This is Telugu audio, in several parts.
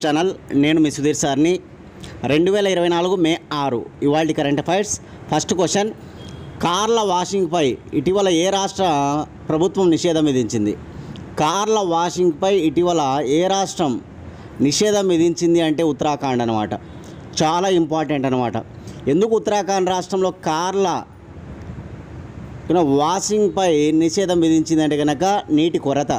ఛానల్ నేను మీ సుధీర్ సార్ని 2024 మే 6 ఇవాల్టి కరెంట్ అఫైర్స్. ఫస్ట్ క్వశ్చన్, కార్ల వాషింగ్పై ఇటీవల ఏ రాష్ట్ర ప్రభుత్వం నిషేధం విధించింది? కార్ల వాషింగ్పై ఇటీవల ఏ రాష్ట్రం నిషేధం విధించింది అంటే ఉత్తరాఖండ్ అనమాట. చాలా ఇంపార్టెంట్ అనమాట. ఎందుకు ఉత్తరాఖండ్ రాష్ట్రంలో కార్ల వాషింగ్పై నిషేధం విధించింది అంటే కనుక నీటి కొరత,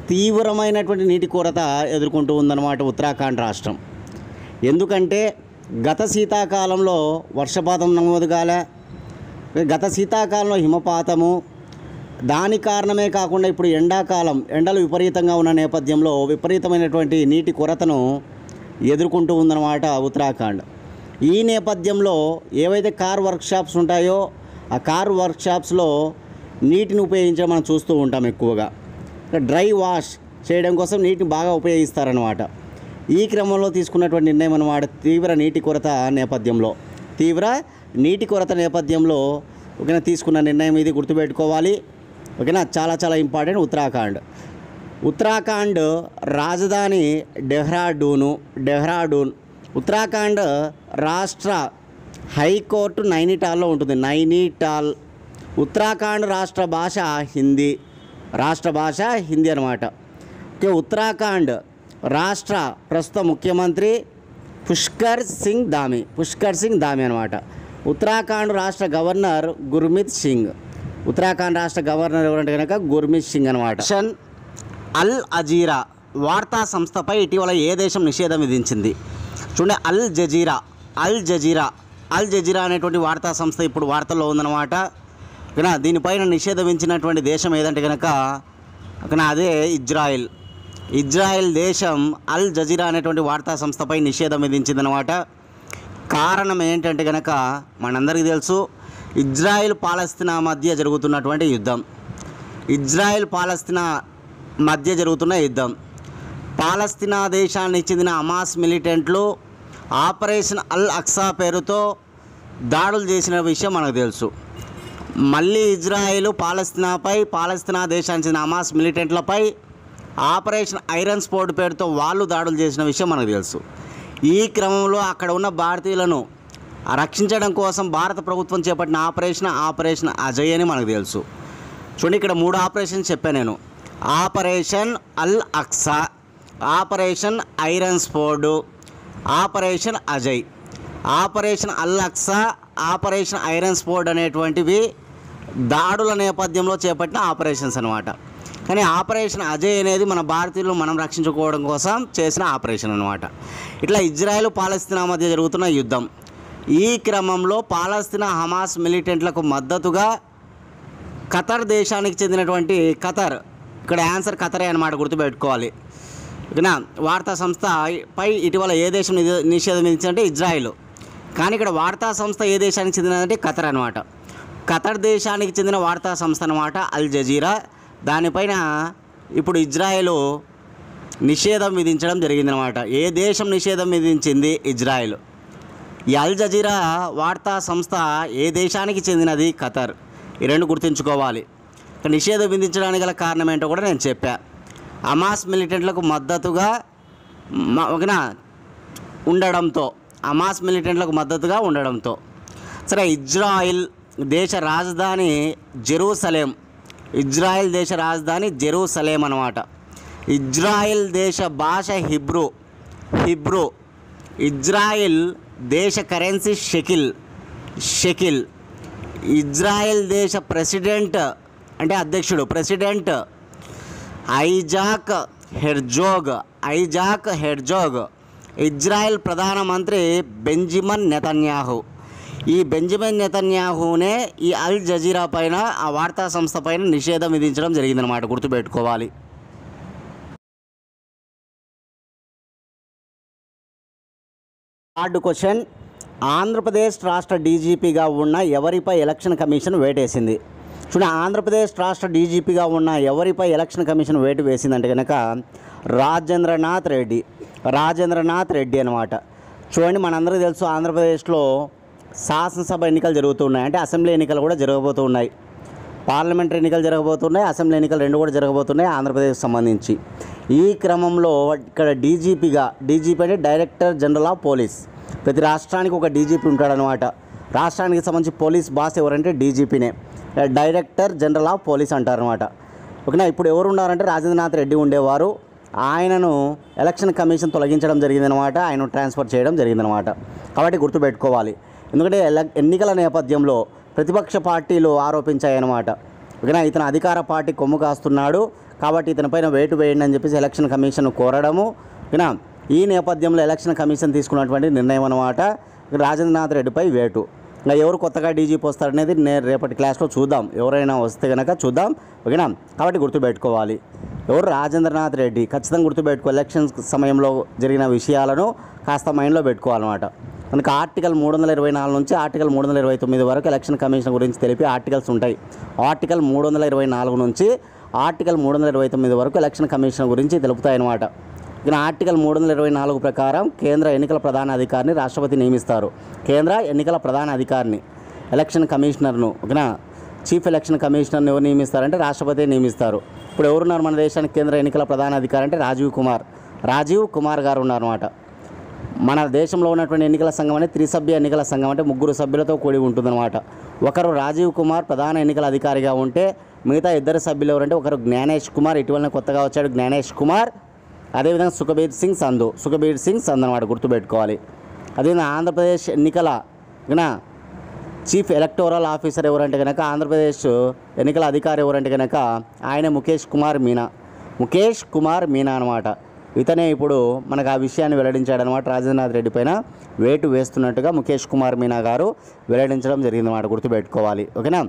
తీవ్రమైనటువంటి నీటి కొరత ఎదుర్కొంటూ ఉందన్నమాట ఉత్తరాఖండ్ రాష్ట్రం. ఎందుకంటే గత శీతాకాలంలో వర్షపాతం నమోదు కాలే, గత శీతాకాలంలో హిమపాతము, దాని కారణమే కాకుండా ఇప్పుడు ఎండాకాలం ఎండలు విపరీతంగా ఉన్న నేపథ్యంలో విపరీతమైనటువంటి నీటి కొరతను ఎదుర్కొంటూ ఉందన్నమాట ఉత్తరాఖండ్. ఈ నేపథ్యంలో ఏవైతే కార్ వర్క్షాప్స్ ఉంటాయో ఆ కార్ వర్క్షాప్స్లో నీటిని ఉపయోగించడం మనం చూస్తూ ఉంటాం. ఎక్కువగా డ్రై వాష్ చేయడం కోసం నీటిని బాగా ఉపయోగిస్తారనమాట. ఈ క్రమంలో తీసుకున్నటువంటి నిర్ణయం అన్నమాట. తీవ్ర నీటి కొరత నేపథ్యంలో ఓకేనా తీసుకున్న నిర్ణయం ఇది, గుర్తుపెట్టుకోవాలి ఓకేనా. చాలా చాలా ఇంపార్టెంట్. ఉత్తరాఖండ్ రాజధాని డెహ్రాడూన్. ఉత్తరాఖండ్ రాష్ట్ర హైకోర్టు నైనిటాల్లో ఉంటుంది. ఉత్తరాఖండ్ రాష్ట్ర భాష హిందీ అనమాట. ఓకే, ఉత్తరాఖండ్ రాష్ట్ర ప్రస్తుత ముఖ్యమంత్రి పుష్కర్ సింగ్ ధామి అనమాట. ఉత్తరాఖండ్ రాష్ట్ర గవర్నర్ గుర్మిత్ సింగ్. ఉత్తరాఖండ్ రాష్ట్ర గవర్నర్ ఎవరంటే కనుక గుర్మిత్ సింగ్ అనమాట. అల్ జజీరా వార్తా సంస్థపై ఇటీవల ఏ దేశం నిషేధం విధించింది? చూడండి, అల్ జజీరా అనేటువంటి వార్తా సంస్థ ఇప్పుడు వార్తల్లో ఉందన్నమాట. ఓకేనా, దీనిపైన నిషేధించినటువంటి దేశం ఏదంటే కనుక అదే ఇజ్రాయెల్ దేశం అల్ జజీరా అనేటువంటి వార్తా సంస్థపై నిషేధం విధించిందనమాట. కారణం ఏంటంటే కనుక మనందరికీ తెలుసు, ఇజ్రాయెల్ పాలస్తీనా మధ్య జరుగుతున్నటువంటి యుద్ధం. పాలస్తీనా దేశానికి చెందిన హమాస్ మిలిటెంట్లు ఆపరేషన్ అల్ అక్సా పేరుతో దాడులు చేసిన విషయం మనకు తెలుసు. మళ్ళీ ఇజ్రాయెల్ పాలస్తీనా దేశానికి చెందిన హమాస్ మిలిటెంట్లపై ఆపరేషన్ ఐరన్ స్పోర్ట్ పేరుతో వాళ్ళు దాడులు చేసిన విషయం మనకు తెలుసు. ఈ క్రమంలో అక్కడ ఉన్న భారతీయులను రక్షించడం కోసం భారత ప్రభుత్వం చేపట్టిన ఆపరేషన్ అజయ్ అని మనకు తెలుసు. చూడండి, ఇక్కడ 3 ఆపరేషన్స్ చెప్పాను నేను. Operation Al Aqsa, operation iron sport, operation Ajay. Operation Al Aqsa, operation iron sport అనేటువంటివి దాడుల నేపథ్యంలో చేపట్టిన ఆపరేషన్స్ అనమాట. కానీ ఆపరేషన్ అజయ్ అనేది మన భారతీయులను మనం రక్షించుకోవడం కోసం చేసిన ఆపరేషన్ అనమాట. ఇట్లా ఇజ్రాయెల్ పాలస్తీనా మధ్య జరుగుతున్న యుద్ధం. ఈ క్రమంలో పాలస్తీనా హమాస్ మిలిటెంట్లకు మద్దతుగా ఖతర్ దేశానికి చెందినటువంటి ఇక్కడ ఆన్సర్ ఖతరే అనమాట, గుర్తుపెట్టుకోవాలి ఓకేనా. వార్తా సంస్థపై ఇటీవల ఏ దేశం నిషేధం విధించిందంటే ఇజ్రాయెల్. కానీ ఇక్కడ వార్తా సంస్థ ఏ దేశానికి చెందినదంటే ఖతర్ అనమాట. ఖతర్ దేశానికి చెందిన వార్తా సంస్థ అనమాట అల్ జజీరా. దానిపైన ఇప్పుడు ఇజ్రాయెల్ నిషేధం విధించడం జరిగిందనమాట. ఏ దేశం నిషేధం విధించింది? ఇజ్రాయెల్. ఈ అల్ జజీరా వార్తా సంస్థ ఏ దేశానికి చెందినది? ఖతర్. ఈ రెండు గుర్తుంచుకోవాలి. నిషేధం విధించడానికి గల కారణం ఏంటో కూడా నేను చెప్పా. హమాస్ మిలిటెంట్లకు మద్దతుగా ఉండడంతో సరే. ఇజ్రాయెల్ దేశ రాజధాని జెరూసలేం అనమాట. ఇజ్రాయెల్ దేశ భాష హిబ్రూ. ఇజ్రాయెల్ దేశ కరెన్సీ షెకిల్. ఇజ్రాయెల్ దేశ ప్రెసిడెంట్ ఐజాక్ హెర్జోగ్. ఇజ్రాయెల్ ప్రధానమంత్రి బెంజమిన్ నెతన్యాహు. ఈ బెంజమిన్ నెతన్యాహునే ఈ అల్ జజీరా పైన, ఆ వార్తా సంస్థ పైన నిషేధం విధించడం జరిగిందనమాట, గుర్తుపెట్టుకోవాలి. థర్డ్ క్వశ్చన్, ఆంధ్రప్రదేశ్ రాష్ట్ర డీజీపీగా ఉన్న ఎవరిపై ఎలక్షన్ కమిషన్ వేటేసింది? చూడండి, ఆంధ్రప్రదేశ్ రాష్ట్ర డీజీపీగా ఉన్న ఎవరిపై ఎలక్షన్ కమిషన్ వేటు వేసిందంటే కనుక రాజేంద్రనాథ్ రెడ్డి అనమాట. చూడండి, మనందరికీ తెలుసు ఆంధ్రప్రదేశ్లో శాసనసభ ఎన్నికలు జరుగుతున్నాయి, అంటే అసెంబ్లీ ఎన్నికలు కూడా జరగబోతున్నాయి. పార్లమెంటరీ ఎన్నికలు జరగబోతున్నాయి, అసెంబ్లీ ఎన్నికలు రెండు కూడా జరగబోతున్నాయి ఆంధ్రప్రదేశ్కి సంబంధించి. ఈ క్రమంలో ఇక్కడ డీజీపీ అంటే డైరెక్టర్ జనరల్ ఆఫ్ పోలీస్, ప్రతి రాష్ట్రానికి ఒక డీజీపీ ఉంటాడనమాట. రాష్ట్రానికి సంబంధించి పోలీస్ బాస్ ఎవరంటే డీజీపీనే, డైరెక్టర్ జనరల్ ఆఫ్ పోలీస్ అంటారనమాట. ఓకేనా. ఇప్పుడు ఎవరు ఉన్నారంటే రాజేంద్రనాథ్ రెడ్డి ఉండేవారు. ఆయనను ఎలక్షన్ కమిషన్ తొలగించడం జరిగిందనమాట, ఆయన ట్రాన్స్ఫర్ చేయడం జరిగిందనమాట. కాబట్టి గుర్తుపెట్టుకోవాలి. ఎందుకంటే ఎన్నికల నేపథ్యంలో ప్రతిపక్ష పార్టీలు ఆరోపించాయన్నమాట. ఓకేనా. ఇతను అధికార పార్టీ కొమ్ము కాస్తున్నాడు కాబట్టి ఇతనిపైన వేటు వేయండి అని చెప్పేసి ఎలక్షన్ కమిషన్ కోరడము. ఓకేనా. ఈ నేపథ్యంలో ఎలక్షన్ కమిషన్ తీసుకున్నటువంటి నిర్ణయం అనమాట రాజేంద్రనాథ్ రెడ్డిపై వేటు. ఇంకా ఎవరు కొత్తగా డీజీపీ వస్తారనేది నేను రేపటి క్లాస్లో చూద్దాం, ఎవరైనా వస్తే కనుక చూద్దాం. ఓకేనా. కాబట్టి గుర్తుపెట్టుకోవాలి ఎవరు రాజేంద్రనాథ్ రెడ్డి, ఖచ్చితంగా గుర్తుపెట్టుకో. ఎలక్షన్ సమయంలో జరిగిన విషయాలను కాస్త మైండ్లో పెట్టుకోవాలన్నమాట. మనకు ఆర్టికల్ 324 నుంచి ఆర్టికల్ 329 వరకు ఎలక్షన్ కమిషన్ గురించి తెలిపి ఆర్టికల్స్ ఉంటాయి. ఆర్టికల్ 324 నుంచి ఆర్టికల్ 329 వరకు ఎలక్షన్ కమిషన్ గురించి తెలుపుతాయన్నమాట. ఇక ఆర్టికల్ 324 ప్రకారం కేంద్ర ఎన్నికల ప్రధాన అధికారిని రాష్ట్రపతి నియమిస్తారు. కేంద్ర ఎన్నికల ప్రధాన అధికారిని, ఎలక్షన్ కమిషనర్ను, ఓకేనా, చీఫ్ ఎలక్షన్ కమిషనర్ని ఎవరు నియమిస్తారంటే రాష్ట్రపతి నియమిస్తారు. ఇప్పుడు ఎవరున్నారు మన దేశానికి కేంద్ర ఎన్నికల ప్రధాన అధికారి అంటే రాజీవ్ కుమార్ గారు ఉన్నారన్నమాట. మన దేశంలో ఉన్నటువంటి ఎన్నికల సంఘం అనేది త్రిసభ్య ఎన్నికల సంఘం, అంటే 3 సభ్యులతో కూడి ఉంటుందన్నమాట. ఒకరు రాజీవ్ కుమార్ ప్రధాన ఎన్నికల అధికారిగా ఉంటే మిగతా 2 సభ్యులు ఎవరంటే ఒకరు జ్ఞానేష్ కుమార్, ఇటీవలనే కొత్తగా వచ్చాడు జ్ఞానేష్ కుమార్, అదేవిధంగా సుఖబీర్ సింగ్ సంధు అనమాట, గుర్తుపెట్టుకోవాలి. అదేవిధంగా ఆంధ్రప్రదేశ్ ఎన్నికల చీఫ్ ఎలక్టోరల్ ఆఫీసర్ ఎవరంటే కనుక, ఆంధ్రప్రదేశ్ ఎన్నికల అధికారి ఎవరంటే కనుక ఆయన ముఖేష్ కుమార్ మీనా అనమాట. ఇతనే ఇప్పుడు మనకు ఆ విషయాన్ని వెల్లడించాడనమాట. రాజేంద్రనాథ్ రెడ్డి పైన వేటు వేస్తున్నట్టుగా ముఖేష్ కుమార్ మీనా గారు వెల్లడించడం జరిగిందన్నమాట, గుర్తుపెట్టుకోవాలి. ఓకేనా.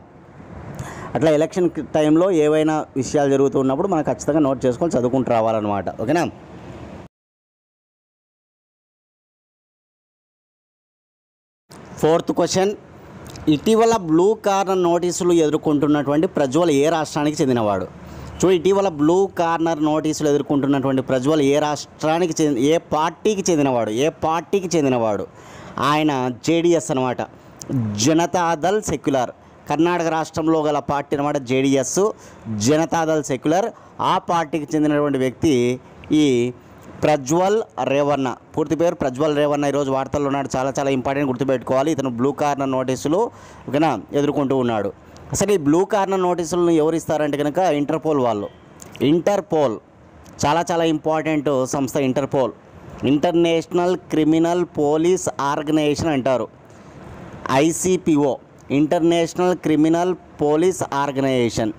అట్లా ఎలక్షన్ టైంలో ఏవైనా విషయాలు జరుగుతున్నప్పుడు మనం ఖచ్చితంగా నోట్ చేసుకొని చదువుకుంటూ రావాలన్నమాట. ఓకేనా. ఫోర్త్ క్వశ్చన్, ఇటీవల బ్లూ కార్నర్ నోటీసులు ఎదుర్కొంటున్నటువంటి ప్రజ్వల్ ఏ రాష్ట్రానికి చెందినవాడు? ఇటీవల బ్లూ కార్నర్ నోటీసులు ఎదుర్కొంటున్నటువంటి ప్రజ్వల్ ఏ రాష్ట్రానికి ఏ పార్టీకి చెందినవాడు? ఆయన జేడీఎస్ అనమాట, జనతాదళ్ సెక్యులర్. కర్ణాటక రాష్ట్రంలో గల పార్టీ అనమాట జేడీఎస్, జనతాదళ్ సెక్యులర్. ఆ పార్టీకి చెందినటువంటి వ్యక్తి ఈ ప్రజ్వల్ రేవన్న. పూర్తి పేరు ప్రజ్వల్ రేవన్న. ఈరోజు వార్తల్లో ఉన్నాడు, చాలా ఇంపార్టెంట్, గుర్తుపెట్టుకోవాలి. ఇతను బ్లూ కార్నర్ నోటీసులు ఓకేనా ఎదుర్కొంటూ ఉన్నాడు. అసలు ఈ బ్లూ కార్నర్ నోటీసులను ఎవరు ఇస్తారంటే కనుక ఇంటర్పోల్ వాళ్ళు. ఇంటర్పోల్ చాలా ఇంపార్టెంట్ సంస్థ. ఇంటర్నేషనల్ క్రిమినల్ పోలీస్ ఆర్గనైజేషన్ అంటారు, ICPO, international criminal police organisation.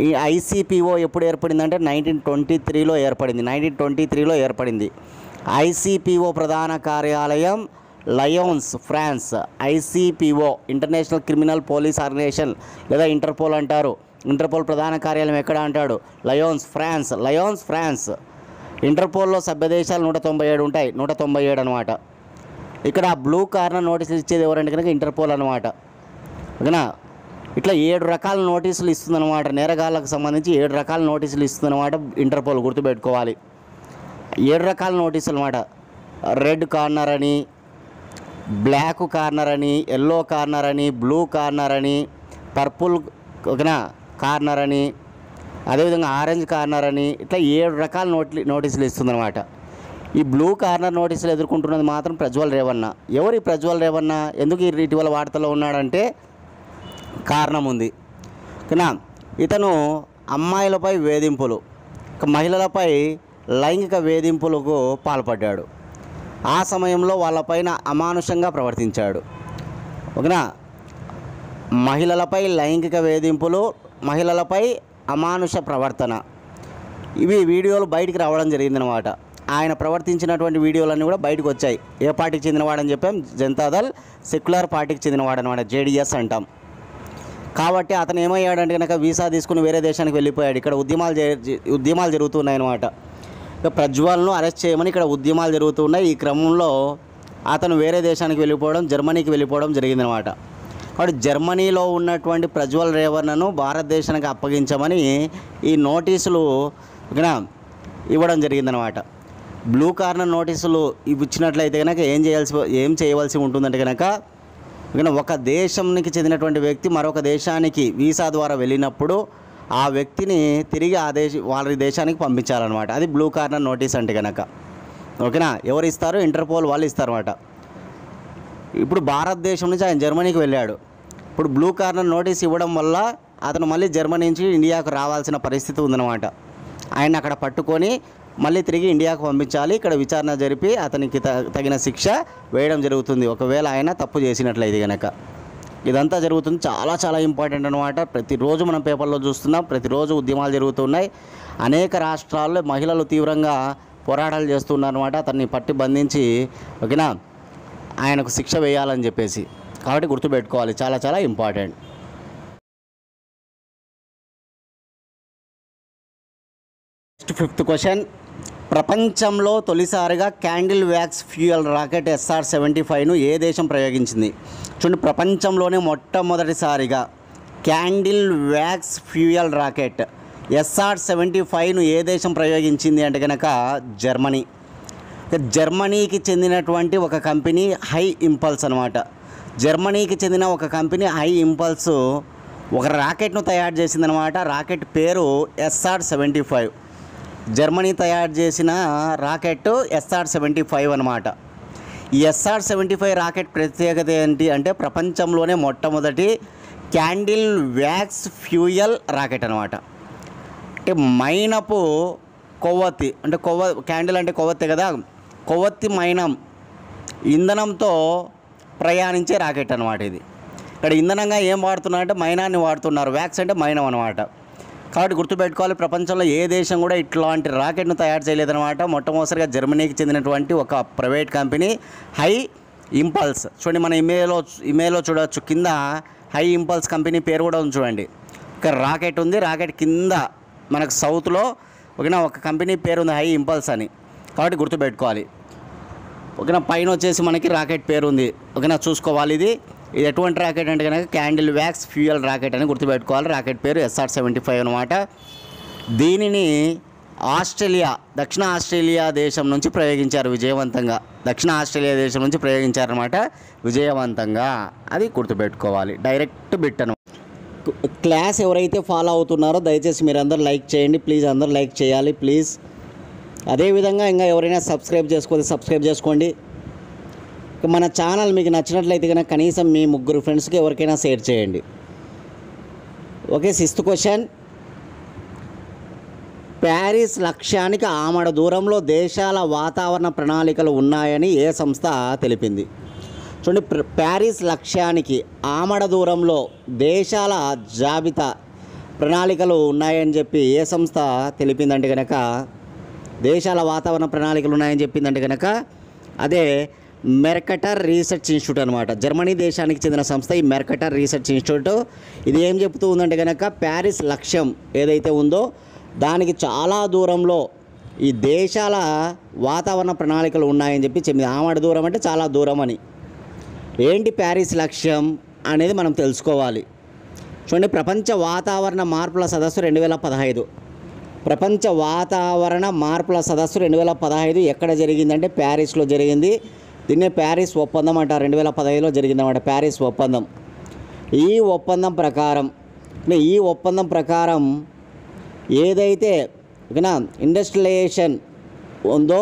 ఈ ICPO ఎప్పుడు ఏర్పడిందంటే 1923లో ఏర్పడింది. ICPO ప్రధాన కార్యాలయం Lyons, France. ICPO international criminal police organisation లేదా ఇంటర్పోల్ అంటారు. ఇంటర్పోల్ ప్రధాన కార్యాలయం ఎక్కడ అంటాడు? లయోన్స్, ఫ్రాన్స్. ఇంటర్పోల్లో సభ్య దేశాలు 197 ఉంటాయి, 197 అనమాట. ఇక్కడ బ్లూ కార్నర్ నోటీసులు ఇచ్చేది ఎవరంటే కనుక ఇంటర్పోల్ అనమాట. ఓకేనా. ఇట్లా 7 రకాల నోటీసులు ఇస్తుందన్నమాట. నేరగాళ్ళకు సంబంధించి 7 రకాల నోటీసులు ఇస్తుందన్నమాట ఇంటర్పోల్, గుర్తుపెట్టుకోవాలి. 7 రకాల నోటీసులు అనమాట. రెడ్ కార్నర్ అని, బ్లాక్ కార్నర్ అని, ఎల్లో కార్నర్ అని, బ్లూ కార్నర్ అని, పర్పుల్ ఓకేనా కార్నర్ అని, అదేవిధంగా ఆరెంజ్ కార్నర్ అని, ఇట్లా 7 రకాల నోటీసులు ఇస్తుందన్నమాట. ఈ బ్లూ కార్నర్ నోటీసులు ఎదుర్కొంటున్నది మాత్రం ప్రజ్వల్ రేవన్న. ఎవరు ఈ ప్రజ్వల్ రేవన్న? ఎందుకు ఇటీవల వార్తల్లో ఉన్నాడంటే కారణం ఉంది. ఓకేనా. ఇతను అమ్మాయిలపై వేధింపులు, మహిళలపై లైంగిక వేధింపులకు పాల్పడ్డాడు. ఆ సమయంలో వాళ్ళపైన అమానుషంగా ప్రవర్తించాడు. ఓకేనా. మహిళలపై లైంగిక వేధింపులు, మహిళలపై అమానుష ప్రవర్తన, ఇవి వీడియోలు బయటికి రావడం జరిగిందనమాట. ఆయన ప్రవర్తించినటువంటి వీడియోలన్నీ కూడా బయటకు వచ్చాయి. ఏ పార్టీకి చెందినవాడని చెప్పాం? జనతాదళ్ సెక్యులర్ పార్టీకి చెందినవాడు అనమాట, JDS అంటాం. కాబట్టి అతను ఏమయ్యాడంటే కనుక వీసా తీసుకుని వేరే దేశానికి వెళ్ళిపోయాడు. ఇక్కడ ఉద్యమాలు జరుగుతున్నాయన్నమాట. ఇక ప్రజ్వల్ను అరెస్ట్ చేయమని ఇక్కడ ఉద్యమాలు జరుగుతున్నాయి. ఈ క్రమంలో అతను వేరే దేశానికి వెళ్ళిపోవడం, జర్మనీకి వెళ్ళిపోవడం జరిగిందనమాట. కాబట్టి జర్మనీలో ఉన్నటువంటి ప్రజ్వల్ రేవన్నను భారతదేశానికి అప్పగించమని ఈ నోటీసులు ఇవ్వడం జరిగిందనమాట. బ్లూ కార్నర్ నోటీసులు ఇచ్చినట్లయితే కనుక ఏం చేయవలసి ఉంటుందంటే కనుక ఒక దేశానికి చెందినటువంటి వ్యక్తి మరొక దేశానికి వీసా ద్వారా వెళ్ళినప్పుడు ఆ వ్యక్తిని తిరిగి వాళ్ళ దేశానికి పంపించాలన్నమాట. అది బ్లూ కార్నర్ నోటీస్ అంటే కనుక. ఓకేనా? ఎవరు ఇస్తారు? ఇంటర్పోల్ వాళ్ళు ఇస్తారన్నమాట. ఇప్పుడు భారతదేశం నుంచి ఆయన జర్మనీకి వెళ్ళాడు. ఇప్పుడు బ్లూ కార్నర్ నోటీస్ ఇవ్వడం వల్ల అతను మళ్ళీ జర్మనీ నుంచి ఇండియాకు రావాల్సిన పరిస్థితి ఉందన్నమాట. ఆయన అక్కడ పట్టుకొని మళ్ళీ తిరిగి ఇండియాకు పంపించాలి. ఇక్కడ విచారణ జరిపి అతనికి తగిన శిక్ష వేయడం జరుగుతుంది, ఒకవేళ ఆయన తప్పు చేసినట్లయితే కనుక. ఇదంతా జరుగుతుంది. చాలా చాలా ఇంపార్టెంట్ అనమాట. ప్రతిరోజు మనం పేపర్లో చూస్తున్నాం, ప్రతిరోజు ఉద్యమాలు జరుగుతున్నాయి. అనేక రాష్ట్రాల్లో మహిళలు తీవ్రంగా పోరాటాలు చేస్తున్నారు అనమాట. అతన్ని పట్టి బంధించి ఓకేనా ఆయనకు శిక్ష వేయాలని చెప్పేసి. కాబట్టి గుర్తుపెట్టుకోవాలి, చాలా చాలా ఇంపార్టెంట్. Next 5th question. ప్రపంచంలో తొలిసారిగా క్యాండిల్ వ్యాక్స్ ఫ్యూయల్ రాకెట్ SR-75ను ఏ దేశం ప్రయోగించింది? చూడండి, ప్రపంచంలోనే మొట్టమొదటిసారిగా క్యాండిల్ వ్యాక్స్ ఫ్యూయల్ రాకెట్ SR-75ను ఏ దేశం ప్రయోగించింది అంటే కనుక జర్మనీ. జర్మనీకి చెందినటువంటి ఒక కంపెనీ హై ఇంపల్స్ అనమాట. జర్మనీకి చెందిన ఒక కంపెనీ హై ఇంపల్స్ ఒక రాకెట్ను తయారు చేసిందనమాట. రాకెట్ పేరు SR-75. జర్మనీ తయారు చేసిన రాకెట్ SR-75 అనమాట. ఈ SR-75 రాకెట్ ప్రత్యేకత ఏంటి అంటే ప్రపంచంలోనే మొట్టమొదటి క్యాండిల్ వ్యాక్స్ ఫ్యూయల్ రాకెట్ అనమాట. అంటే మైనపు కొవ్వొత్తి, అంటే క్యాండిల్ అంటే కొవ్వొత్తి కదా, కొవ్వొత్తి మైనం ఇంధనంతో ప్రయాణించే రాకెట్ అనమాట ఇది. ఇక్కడ ఇంధనంగా ఏం వాడుతున్నారు అంటే మైనాన్ని వాడుతున్నారు. వ్యాక్స్ అంటే మైనం అనమాట. కాబట్టి గుర్తుపెట్టుకోవాలి, ప్రపంచంలో ఏ దేశం కూడా ఇట్లాంటి రాకెట్ను తయారు చేయలేదన్నమాట. మొట్టమొదటిగా జర్మనీకి చెందినటువంటి ఒక ప్రైవేట్ కంపెనీ హై ఇంపల్స్. చూడండి, మన ఇమేజ్లో చూడవచ్చు, కింద హై ఇంపల్స్ కంపెనీ పేరు కూడా ఉంది చూడండి. ఇక్కడ రాకెట్ ఉంది, రాకెట్ కింద మనకు సౌత్లో ఓకేనా ఒక కంపెనీ పేరు ఉంది హై ఇంపల్స్ అని. కాబట్టి గుర్తుపెట్టుకోవాలి. ఓకేనా, పైన వచ్చేసి మనకి రాకెట్ పేరు ఉంది. ఓకేనా, చూసుకోవాలి. ఇది ఎటువంటి రాకెట్ అంటే కనుక క్యాండిల్ వ్యాక్స్ ఫ్యూయల్ రాకెట్ అని గుర్తుపెట్టుకోవాలి. రాకెట్ పేరు SR-75 అనమాట. దీనిని దక్షిణ ఆస్ట్రేలియా దేశం నుంచి ప్రయోగించారు విజయవంతంగా. దక్షిణ ఆస్ట్రేలియా దేశం నుంచి ప్రయోగించారనమాట విజయవంతంగా. అది గుర్తుపెట్టుకోవాలి. డైరెక్ట్ బిట్ అనమాట. క్లాస్ ఎవరైతే ఫాలో అవుతున్నారో దయచేసి మీరు అందరూ లైక్ చేయండి ప్లీజ్. అందరూ లైక్ చేయాలి ప్లీజ్. అదేవిధంగా ఇంకా ఎవరైనా సబ్స్క్రైబ్ చేసుకోండి. మన ఛానల్ మీకు నచ్చినట్లయితే కనుక కనీసం మీ 3 ఫ్రెండ్స్కి ఎవరికైనా షేర్ చేయండి. Okay, 6th question. ప్యారిస్ లక్ష్యానికి ఆమడ దూరంలో దేశాల వాతావరణ ప్రణాళికలు ఉన్నాయని ఏ సంస్థ తెలిపింది? చూడండి, ప్యారిస్ లక్ష్యానికి ఆమడ దూరంలో దేశాల జాబితా ప్రణాళికలు ఉన్నాయని చెప్పి ఏ సంస్థ తెలిపిందంటే కనుక, దేశాల వాతావరణ ప్రణాళికలు ఉన్నాయని చెప్పిందంటే కనుక అదే మెర్కటర్ రీసెర్చ్ ఇన్స్టిట్యూట్ అనమాట. జర్మనీ దేశానికి చెందిన సంస్థ ఈ మెర్కటర్ రీసెర్చ్ ఇన్స్టిట్యూట్. ఇది ఏం చెప్తూ ఉందంటే కనుక ప్యారిస్ లక్ష్యం ఏదైతే ఉందో దానికి చాలా దూరంలో ఈ దేశాల వాతావరణ ప్రణాళికలు ఉన్నాయని చెప్పి చెప్పింది. ఆమడ దూరం అంటే చాలా దూరం అని. ఏంటి ప్యారిస్ లక్ష్యం అనేది మనం తెలుసుకోవాలి. చూడండి, ప్రపంచ వాతావరణ మార్పుల సదస్సు 2015. ప్రపంచ వాతావరణ మార్పుల సదస్సు 2015 ఎక్కడ జరిగిందంటే ప్యారిస్లో జరిగింది. దీన్నే ప్యారిస్ ఒప్పందం అంటారు. 2015లో జరిగిందన్నమాట ప్యారిస్ ఒప్పందం. ఈ ఒప్పందం ప్రకారం ఏదైతే ఓకేనా ఇండస్ట్రియలైజేషన్ ఉందో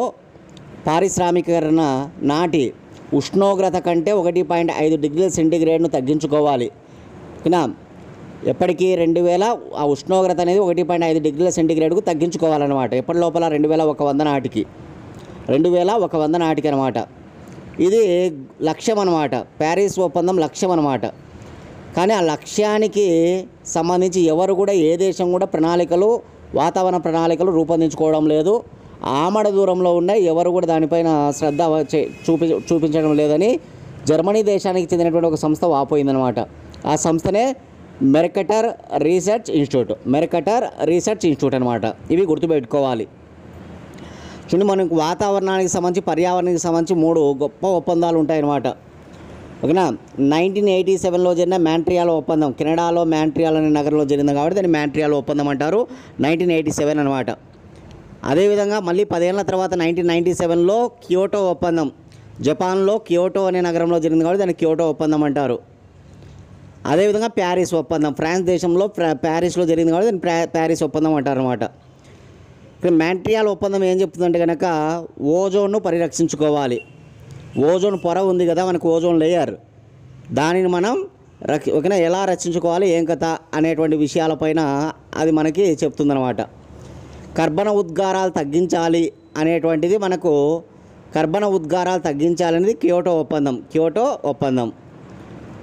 పారిశ్రామికీకరణ నాటి ఉష్ణోగ్రత కంటే 1.5 డిగ్రీల సెంటీగ్రేడ్ను తగ్గించుకోవాలి. ఓకేనా, ఎప్పటికీ 2000 ఆ ఉష్ణోగ్రత అనేది 1.5 డిగ్రీల సెంటీగ్రేడ్కు తగ్గించుకోవాలన్నమాట. ఎప్పటి లోపల 2100 నాటికి 2100 నాటికి అనమాట. ఇది లక్ష్యం అనమాట. ప్యారిస్ ఒప్పందం లక్ష్యం అనమాట. కానీ ఆ లక్ష్యానికి సంబంధించి ఎవరు కూడా ఏ దేశం కూడా వాతావరణ ప్రణాళికలు రూపొందించుకోవడం లేదు. ఆమడ దూరంలో ఉన్నాయి, ఎవరు కూడా దానిపైన శ్రద్ధ చూపించడం లేదని జర్మనీ దేశానికి చెందినటువంటి ఒక సంస్థ వాపోయిందనమాట. ఆ సంస్థనే మెర్కటర్ రీసెర్చ్ ఇన్స్టిట్యూట్ అనమాట. ఇవి గుర్తుపెట్టుకోవాలి. చూడండి, మనకు వాతావరణానికి సంబంధించి పర్యావరణానికి సంబంధించి 3 గొప్ప ఒప్పందాలు ఉంటాయన్నమాట. ఓకేనా, 1987లో జరిగిన మాంట్రియాల్ ఒప్పందం, కెనడాలో మాంట్రియాల్ అనే నగరంలో జరిగింది కాబట్టి దాన్ని మాంట్రియాల్ ఒప్పందం అంటారు. 1987 అనమాట. అదేవిధంగా మళ్ళీ 10 ఏళ్ల తర్వాత 1997లో కియోటో ఒప్పందం, జపాన్లో కియోటో అనే నగరంలో జరిగింది కాబట్టి దాన్ని కియోటో ఒప్పందం అంటారు. అదేవిధంగా ప్యారిస్ ఒప్పందం, ఫ్రాన్స్ దేశంలో ప్యారిస్లో జరిగింది కాబట్టి దాన్ని ప్యారిస్ ఒప్పందం అంటారనమాట. ఇక్కడ మాంట్రియాల్ ఒప్పందం ఏం చెప్తుందంటే కనుక ఓజోన్ను పరిరక్షించుకోవాలి. ఓజోన్ పొర ఉంది కదా మనకు, ఓజోన్ లేయర్, దానిని మనం ఓకేనా ఎలా రక్షించుకోవాలి ఏం కథ అనేటువంటి విషయాలపైన అది మనకి చెప్తుందన్నమాట. కర్బన ఉద్గారాలు తగ్గించాలి అనేటువంటిది మనకు, కర్బన ఉద్గారాలు తగ్గించాలనేది కియోటో ఒప్పందం.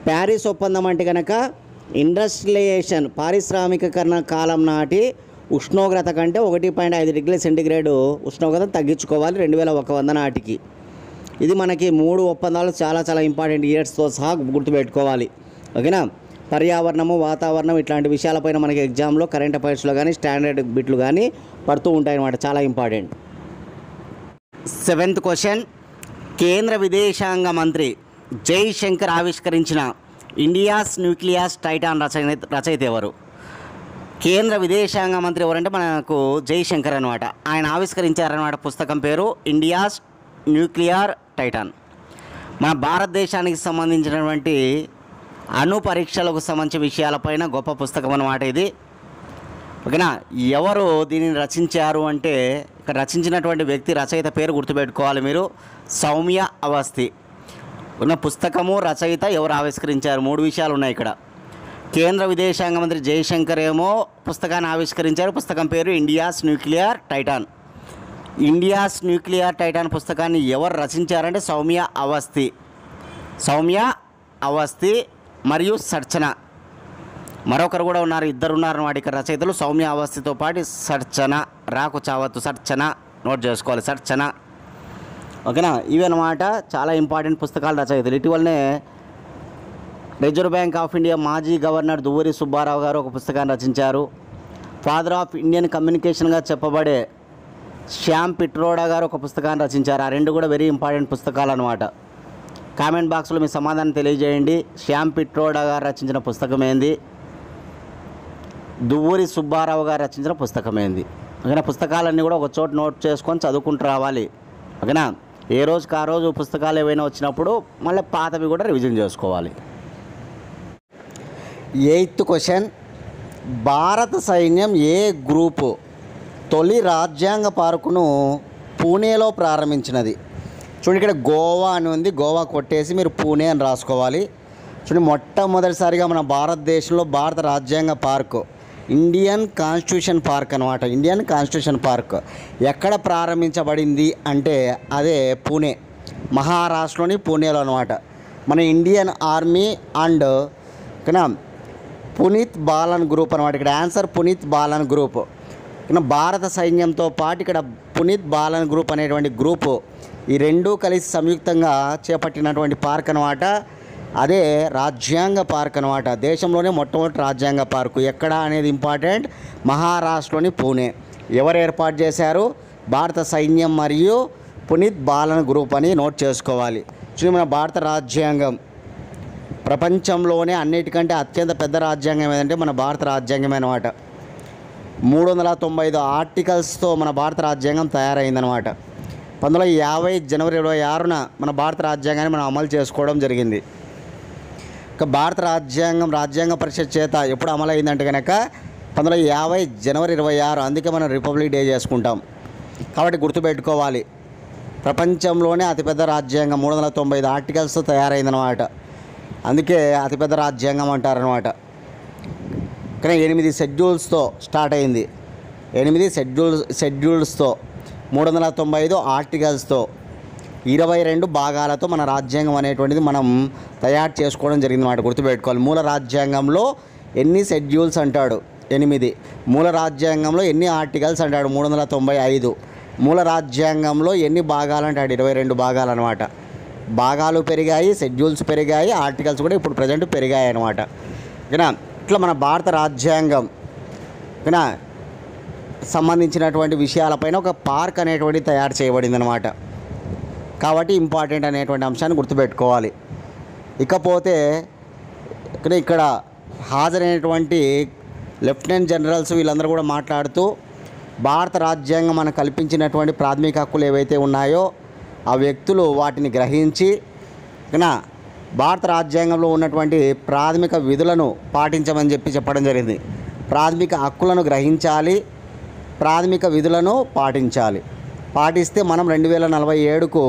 ప్యారిస్ ఒప్పందం అంటే కనుక ఇండస్ట్రియలైజేషన్, పారిశ్రామికీకరణ కాలం నాటి ఉష్ణోగ్రత కంటే 1.5 డిగ్రీల సెంటీగ్రేడ్ ఉష్ణోగ్రత తగ్గించుకోవాలి 2100 నాటికి. ఇది మనకి 3 ఒప్పందాలు చాలా చాలా ఇంపార్టెంట్ ఇయర్స్తో సహా గుర్తుపెట్టుకోవాలి. ఓకేనా. పర్యావరణము, వాతావరణం ఇట్లాంటి విషయాలపైన మనకి ఎగ్జామ్లో కరెంట్ అఫైర్స్లో కానీ స్టాండర్డ్ బిట్లు కానీ పడుతూ ఉంటాయి అన్నమాట, చాలా ఇంపార్టెంట్. 7th క్వశ్చన్, కేంద్ర విదేశాంగ మంత్రి జైశంకర్ ఆవిష్కరించిన ఇండియాస్ న్యూక్లియస్ టైటాన్ రచయిత ఎవరు? కేంద్ర విదేశాంగ మంత్రి ఎవరంటే మనకు జైశంకర్ అనమాట. ఆయన ఆవిష్కరించారనమాట. పుస్తకం పేరు ఇండియాస్ న్యూక్లియర్ టైటాన్. మన భారతదేశానికి సంబంధించినటువంటి అణు పరీక్షలకు సంబంధించిన విషయాలపైన గొప్ప పుస్తకం అన్నమాట ఇది. ఓకేనా. ఎవరు దీనిని రచించారు అంటే, ఇక్కడ రచించినటువంటి వ్యక్తి, రచయిత పేరు గుర్తుపెట్టుకోవాలి మీరు, సౌమ్య అవస్థి. ఉన్న పుస్తకము, రచయిత, ఎవరు ఆవిష్కరించారు, 3 విషయాలు ఉన్నాయి ఇక్కడ. కేంద్ర విదేశాంగ మంత్రి జైశంకర్ ఏమో పుస్తకాన్ని ఆవిష్కరించారు. పుస్తకం పేరు India's nuclear Titan. India's nuclear Titan పుస్తకాన్ని ఎవరు రచించారంటే సౌమ్య అవస్థి మరియు సర్చన. మరొకరు కూడా ఉన్నారు, 2 ఉన్నారు అన్నమాట ఇక్కడ రచయితలు. సౌమ్య అవస్థితో పాటు సర్చన, రాకు చావత్తు, సర్చన నోట్ చేసుకోవాలి, సర్చన. ఓకేనా. ఇవి అన్నమాట చాలా ఇంపార్టెంట్ పుస్తకాలు, రచయితలు. ఇటీవలనే రిజర్వ్ బ్యాంక్ ఆఫ్ ఇండియా మాజీ గవర్నర్ దువ్వూరి సుబ్బారావు గారు ఒక పుస్తకాన్ని రచించారు. ఫాదర్ ఆఫ్ ఇండియన్ కమ్యూనికేషన్గా చెప్పబడే శ్యామ్ పిట్రోడా గారు ఒక పుస్తకాన్ని రచించారు. ఆ 2 కూడా వెరీ ఇంపార్టెంట్ పుస్తకాలు అన్నమాట. కామెంట్ బాక్స్లో మీ సమాధానం తెలియజేయండి. శ్యామ్ పిట్రోడా గారు రచించిన పుస్తకం ఏంది, దువ్వూరి సుబ్బారావు గారు రచించిన పుస్తకం ఏంది? ఓకేనా. పుస్తకాలన్నీ కూడా ఒక చోట నోట్ చేసుకొని చదువుకుంటూ రావాలి. ఓకేనా. ఏ రోజుకి ఆ రోజు పుస్తకాలు ఏవైనా వచ్చినప్పుడు మళ్ళీ పాతవి కూడా రివిజన్ చేసుకోవాలి. 8th క్వశ్చన్, భారత సైన్యం ఏ గ్రూపు తొలి రాజ్యాంగ పార్కును పూణేలో ప్రారంభించినది? చూడండి, ఇక్కడ గోవా అని ఉంది, గోవా కొట్టేసి మీరు పూణే అని రాసుకోవాలి. చూడండి, మొట్టమొదటిసారిగా మన భారతదేశంలో భారత రాజ్యాంగ పార్కు ఇండియన్ కాన్స్టిట్యూషన్ పార్క్ అనమాట. ఇండియన్ కాన్స్టిట్యూషన్ పార్క్ ఎక్కడ ప్రారంభించబడింది అంటే అదే పూణే, మహారాష్ట్రలోని పూణేలో అనమాట. మన ఇండియన్ ఆర్మీ అండ్ ఓకేనా పునీత్ బాలన్ గ్రూప్ అనమాట. ఇక్కడ ఆన్సర్ పునీత్ బాలన్ గ్రూప్. భారత సైన్యంతో పాటు ఇక్కడ పునీత్ బాలన్ గ్రూప్ అనేటువంటి గ్రూపు, ఈ 2 కలిసి సంయుక్తంగా చేపట్టినటువంటి పార్క్ అనమాట. అదే రాజ్యాంగ పార్క్ అనమాట. దేశంలోనే మొట్టమొదటి రాజ్యాంగ పార్కు ఎక్కడ అనేది ఇంపార్టెంట్, మహారాష్ట్రలోని పూణే. ఎవరు ఏర్పాటు చేశారు? భారత సైన్యం మరియు పునీత్ బాలన్ గ్రూప్ అని నోట్ చేసుకోవాలి. చూడండి, మన భారత రాజ్యాంగం ప్రపంచంలోనే అన్నిటికంటే అత్యంత పెద్ద రాజ్యాంగం ఏదంటే మన భారత రాజ్యాంగమే అనమాట. 395 ఆర్టికల్స్తో మన భారత రాజ్యాంగం తయారైందనమాట. 1950 జనవరి 26న మన భారత రాజ్యాంగాన్ని మనం అమలు చేసుకోవడం జరిగింది. ఇక భారత రాజ్యాంగ పరిషత్ చేత ఎప్పుడు అమలైందంటే కనుక 1950 జనవరి 26, అందుకే మనం రిపబ్లిక్ డే చేసుకుంటాం. కాబట్టి గుర్తుపెట్టుకోవాలి, ప్రపంచంలోనే అతిపెద్ద రాజ్యాంగం 395 ఆర్టికల్స్తో తయారైందనమాట. అందుకే అతిపెద్ద రాజ్యాంగం అంటారనమాట. కానీ 8 షెడ్యూల్స్తో స్టార్ట్ అయింది. 8 షెడ్యూల్స్తో 395 ఆర్టికల్స్తో 22 భాగాలతో మన రాజ్యాంగం అనేటువంటిది మనం తయారు చేసుకోవడం జరిగింది అన్నమాట. గుర్తుపెట్టుకోవాలి, మూల రాజ్యాంగంలో ఎన్ని షెడ్యూల్స్ అంటాడు? 8. మూల రాజ్యాంగంలో ఎన్ని ఆర్టికల్స్ అంటాడు? 395. మూల రాజ్యాంగంలో ఎన్ని భాగాలు అంటాడు? 22 భాగాలు అనమాట. భాగాలు పెరిగాయి, షెడ్యూల్స్ పెరిగాయి, ఆర్టికల్స్ కూడా ఇప్పుడు ప్రజెంట్ పెరిగాయి అనమాట. ఓకేనా. ఇట్లా మన భారత రాజ్యాంగం ఓకేనా సంబంధించినటువంటి విషయాలపైన ఒక పార్క్ అనేటువంటి తయారు చేయబడింది అనమాట. కాబట్టి ఇంపార్టెంట్ అనేటువంటి అంశాన్ని గుర్తుపెట్టుకోవాలి. ఇకపోతే ఇక్కడ హాజరైనటువంటి లెఫ్టినెంట్ జనరల్స్ వీళ్ళందరూ కూడా మాట్లాడుతూ భారత రాజ్యాంగం మనకు కల్పించినటువంటి ప్రాథమిక హక్కులు ఏవైతే ఉన్నాయో ఆ వ్యక్తులు వాటిని గ్రహించి భారత రాజ్యాంగంలో ఉన్నటువంటి ప్రాథమిక విధులను పాటించమని చెప్పడం జరిగింది. ప్రాథమిక హక్కులను గ్రహించాలి, ప్రాథమిక విధులను పాటిస్తే మనం 2047కు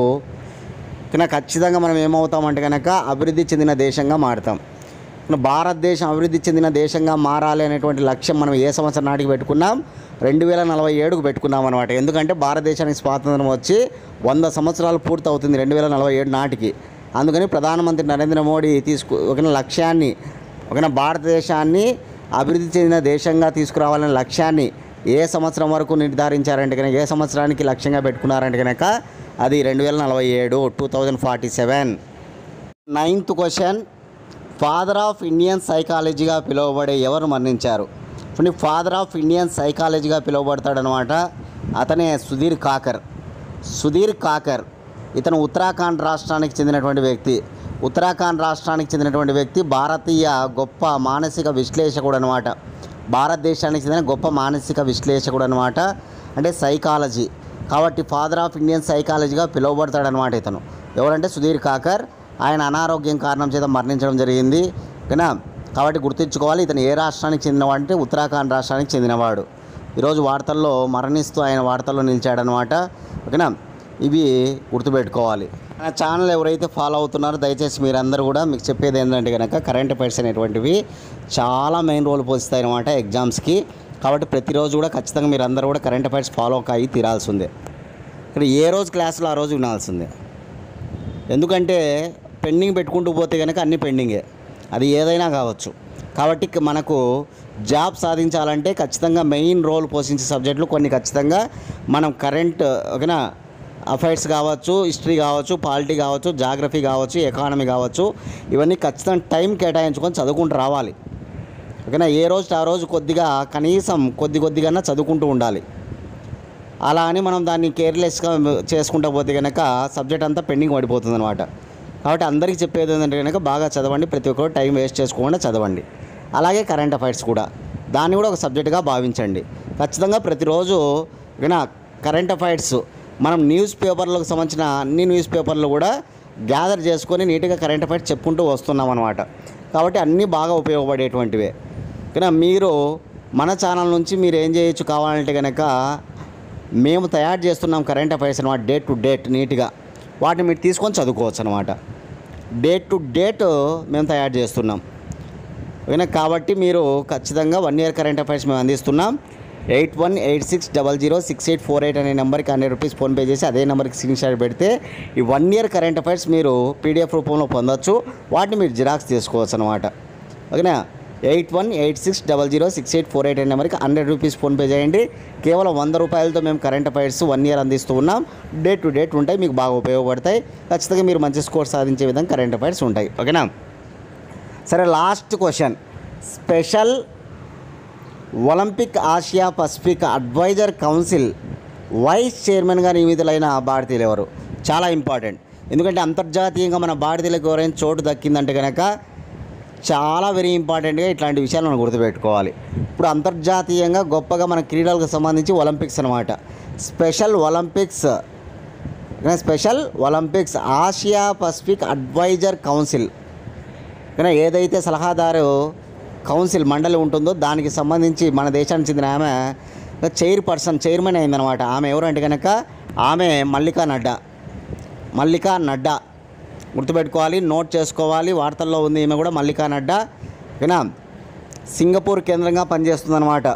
కనుక ఖచ్చితంగా మనం ఏమవుతామంటే కనుక అభివృద్ధి చెందిన దేశంగా మారుతాం. భారతదేశం అభివృద్ధి చెందిన దేశంగా మారాలి అనేటువంటి లక్ష్యం మనం ఏ సంవత్సరం నాటికి పెట్టుకున్నాం? 2047కు పెట్టుకున్నాం అనమాట. ఎందుకంటే భారతదేశానికి స్వాతంత్రం వచ్చి 100 సంవత్సరాలు పూర్తవుతుంది 2047 నాటికి. అందుకని ప్రధానమంత్రి నరేంద్ర మోడీ ఒక లక్ష్యాన్ని, భారతదేశాన్ని అభివృద్ధి చెందిన దేశంగా తీసుకురావాలనే లక్ష్యాన్ని ఏ సంవత్సరం వరకు నిర్ధారించారంటే కనుక, ఏ సంవత్సరానికి లక్ష్యంగా పెట్టుకున్నారంటే కనుక అది 2047, 2047. 9th question, father of Indian సైకాలజీగా పిలువబడే ఎవరు మరణించారు? ఫాదర్ ఆఫ్ ఇండియన్ సైకాలజీగా పిలువబడతాడనమాట. అతనే సుధీర్ కాకర్. ఇతను ఉత్తరాఖండ్ రాష్ట్రానికి చెందినటువంటి వ్యక్తి. భారతీయ గొప్ప మానసిక విశ్లేషకుడు అనమాట. భారతదేశానికి చెందిన గొప్ప మానసిక విశ్లేషకుడు అనమాట. అంటే సైకాలజీ కాబట్టి ఫాదర్ ఆఫ్ ఇండియన్ సైకాలజీగా పిలువబడతాడనమాట ఇతను. ఎవరంటే సుధీర్ కాకర్. ఆయన అనారోగ్యం కారణం చేత మరణించడం జరిగింది. ఓకేనా? కాబట్టి గుర్తుంచుకోవాలి, ఇతను ఏ రాష్ట్రానికి చెందినవాడు అంటే ఉత్తరాఖండ్ రాష్ట్రానికి చెందినవాడు. ఈరోజు వార్తల్లో మరణిస్తూ ఆయన వార్తల్లో నిలిచాడనమాట. ఓకేనా? ఇవి గుర్తుపెట్టుకోవాలి. నా ఛానల్ ఎవరైతే ఫాలో అవుతున్నారో దయచేసి మీరందరూ కూడా మీకు చెప్పేది ఏంటంటే కనుక కరెంట్ అఫైర్స్ అనేటువంటివి చాలా మెయిన్ రోల్ పోస్తాయి అనమాట ఎగ్జామ్స్కి. కాబట్టి ప్రతిరోజు కూడా ఖచ్చితంగా మీరు అందరూ కూడా కరెంట్ అఫైర్స్ ఫాలో అయ్యి తీరాల్సిందే. ఇక్కడ ఏ రోజు క్లాసులో ఆ రోజు వినాల్సిందే. ఎందుకంటే పెండింగ్ పెట్టుకుంటూ పోతే కనుక అన్నీ పెండింగే, అది ఏదైనా కావచ్చు. కాబట్టి మనకు జాబ్ సాధించాలంటే ఖచ్చితంగా మెయిన్ రోల్ పోషించే సబ్జెక్టులు కొన్ని ఖచ్చితంగా మనం కరెంట్ ఓకేనా అఫైర్స్ కావచ్చు, హిస్టరీ కావచ్చు, పాలిటీ కావచ్చు, జాగ్రఫీ కావచ్చు, ఎకానమీ కావచ్చు, ఇవన్నీ ఖచ్చితంగా టైం కేటాయించుకొని చదువుకుంటూ రావాలి. ఓకేనా? ఏ రోజు ఆ రోజు కొద్దిగా కనీసం కొద్దిగా చదువుకుంటూ ఉండాలి. అలా అని మనం దాన్ని కేర్లెస్గా చేసుకుంటూ పోతే కనుక సబ్జెక్ట్ అంతా పెండింగ్ పడిపోతుంది అనమాట. కాబట్టి అందరికీ చెప్పేది ఏంటంటే కనుక బాగా చదవండి, ప్రతి ఒక్కరు టైం వేస్ట్ చేసుకోకుండా చదవండి. అలాగే కరెంట్ అఫైర్స్ కూడా దాన్ని కూడా ఒక సబ్జెక్టుగా భావించండి. ఖచ్చితంగా ప్రతిరోజు ఓకేనా కరెంట్ అఫైర్స్ మనం న్యూస్ పేపర్లకు సంబంధించిన అన్ని న్యూస్ పేపర్లు కూడా గ్యాదర్ చేసుకొని నీట్గా కరెంట్ అఫైర్స్ చెప్పుకుంటూ వస్తున్నాం అనమాట. కాబట్టి అన్నీ బాగా ఉపయోగపడేటువంటివే. కానీ మీరు మన ఛానల్ నుంచి మీరు ఏం చేయొచ్చు కావాలంటే కనుక మేము తయారు చేస్తున్నాం కరెంట్ అఫైర్స్ అనమాట. డేట్ టు డేట్ నీట్గా వాటిని మీరు తీసుకొని చదువుకోవచ్చు అనమాట. డేట్ టు డేట్ మేము తయారు చేస్తున్నాం. ఓకేనా? కాబట్టి మీరు ఖచ్చితంగా 1 year కరెంట్ అఫైర్స్ మేము అందిస్తున్నాం. 8186006848 అనే నెంబర్కి 100 రూపీస్ ఫోన్పే చేసి అదే నెంబర్కి స్క్రీన్ షాట్ పెడితే ఈ 1 year కరెంట్ అఫైర్స్ మీరు PDF రూపంలో పొందొచ్చు. వాటిని మీరు జిరాక్స్ చేసుకోవచ్చు అనమాట. ఓకేనా? 8186006848 అనే నెంబర్కి 100 రూపీస్ ఫోన్పే చేయండి. కేవలం 100 రూపాయలతో మేము కరెంట్ అఫైర్స్ 1 year అందిస్తూ ఉన్నాం. డేట్ టు డేట్ ఉంటాయి, మీకు బాగా ఉపయోగపడతాయి. ఖచ్చితంగా మీరు మంచి స్కోర్ సాధించే విధంగా కరెంట్ అఫైర్స్ ఉంటాయి. ఓకేనా? సరే, last question, special Olympic Asia Pacific advisor council vice చైర్మన్గా నియమితులైన భారతీయులు ఎవరు? చాలా ఇంపార్టెంట్. ఎందుకంటే అంతర్జాతీయంగా మన భారతీయులకు ఎవరైనా చోటు దక్కిందంటే కనుక చాలా వెరీ ఇంపార్టెంట్గా ఇట్లాంటి విషయాలు మనం గుర్తుపెట్టుకోవాలి. ఇప్పుడు అంతర్జాతీయంగా గొప్పగా మన క్రీడలకు సంబంధించి ఒలింపిక్స్ అనమాట. Special Olympics Asia Pacific advisor council కానీ ఏదైతే సలహాదారు కౌన్సిల్ మండలి ఉంటుందో దానికి సంబంధించి మన దేశానికి చెందిన ఆమె చైర్మన్ అయిందనమాట. ఆమె ఎవరు అంటే కనుక ఆమె మల్లికా నడ్డా. గుర్తుపెట్టుకోవాలి, నోట్ చేసుకోవాలి, వార్తల్లో ఉంది. ఈమె కూడా మల్లికా నడ్డా. ఓకేనా? సింగపూర్ కేంద్రంగా పనిచేస్తుందన్నమాట.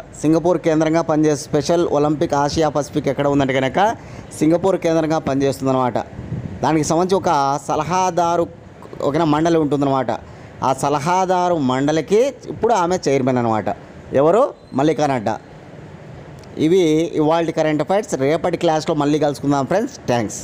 స్పెషల్ ఒలింపిక్ ఆసియా పసిఫిక్ ఎక్కడ ఉందంటే కనుక సింగపూర్ కేంద్రంగా పనిచేస్తుందన్నమాట. దానికి సంబంధించి ఒక సలహాదారు ఒక మండలి ఉంటుందన్నమాట. ఆ సలహాదారు మండలికి ఇప్పుడు ఆమె చైర్మన్ అనమాట. ఎవరు? మల్లికా నడ్డా. ఇవి ఇవాల్టి కరెంట్ అఫైర్స్. రేపటి క్లాస్లో మళ్ళీ కలుసుకుందాం ఫ్రెండ్స్. థ్యాంక్స్.